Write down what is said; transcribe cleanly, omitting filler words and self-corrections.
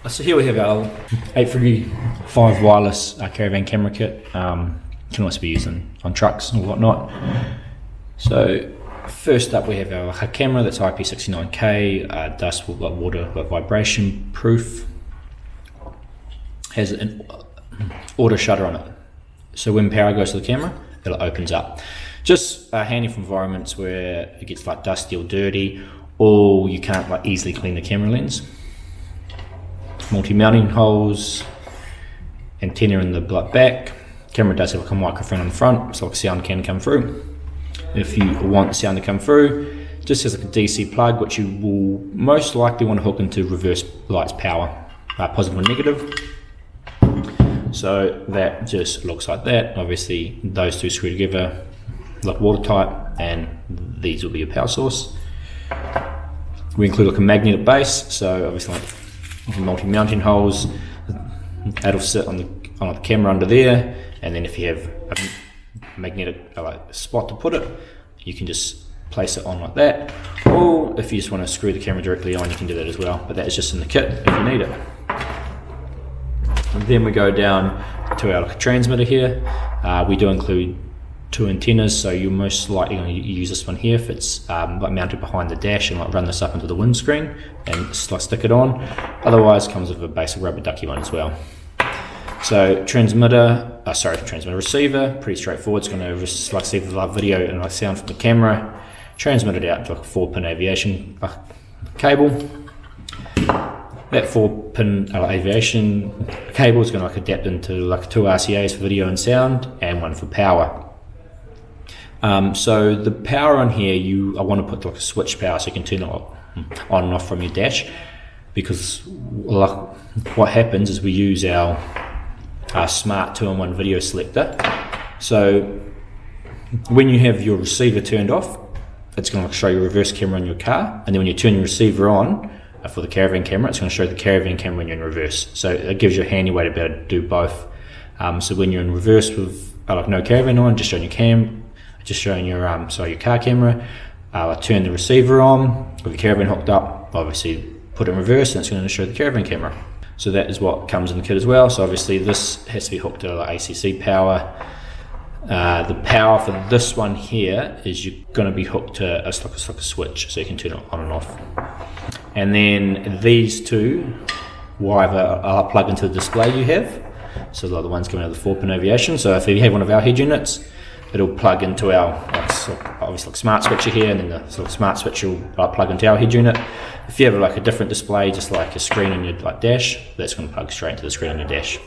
So here we have our 835 wireless caravan camera kit. Can also be used on trucks and whatnot. So first up we have our camera that's IP69K, dust, water, vibration proof. Has an auto shutter on it. So when power goes to the camera, it opens up. Just handy for environments where it gets like dusty or dirty, or you can't like easily clean the camera lens. Multi-mounting holes, antenna in the back. Camera does have like a microphone on the front, so like sound can come through. If you want sound to come through, just has like a DC plug, which you will most likely want to hook into reverse lights power, positive or negative. So that just looks like that. Obviously those two screw together like watertight, and these will be a power source. We include like a magnet at base, so obviously like multi-mounting holes, that'll sit on the camera under there, and then if you have a magnetic spot to put it, you can just place it on like that, or if you just want to screw the camera directly on, you can do that as well, but that is just in the kit if you need it. And then we go down to our transmitter here. We do include 2 antennas, so you're most likely going to use this one here if it's like mounted behind the dash, and like run this up into the windscreen and stick it on. Otherwise, it comes with a basic rubber ducky one as well. So receiver, pretty straightforward. It's going to receive the video and sound from the camera, transmit it out to like a 4-pin aviation cable. That 4-pin aviation cable is going to adapt into like 2 RCAs for video and sound, and 1 for power. So the power on here, I want to put like a switch power, so you can turn it on and off from your dash, because like what happens is we use our smart 2-in-1 video selector. So when you have your receiver turned off, it's going to show your reverse camera in your car, and then when you turn your receiver on for the caravan camera, it's going to show the caravan camera when you're in reverse. So it gives you a handy way to be able to do both. So when you're in reverse with like no caravan on, just showing your your car camera, turn the receiver on with the caravan hooked up, obviously put it in reverse, and it's going to show the caravan camera. So that is what comes in the kit as well. So obviously this has to be hooked to like ACC power. The power for this one here is you're going to be hooked to a switch, so you can turn it on and off. And then these two will either plug into the display you have. So like the ones coming out of the 4-pin aviation. So if you have one of our head units, it'll plug into our obviously smart switcher here, and then the smart switcher will plug into our head unit. If you have like a different display, just like a screen on your dash, that's going to plug straight into the screen on your dash.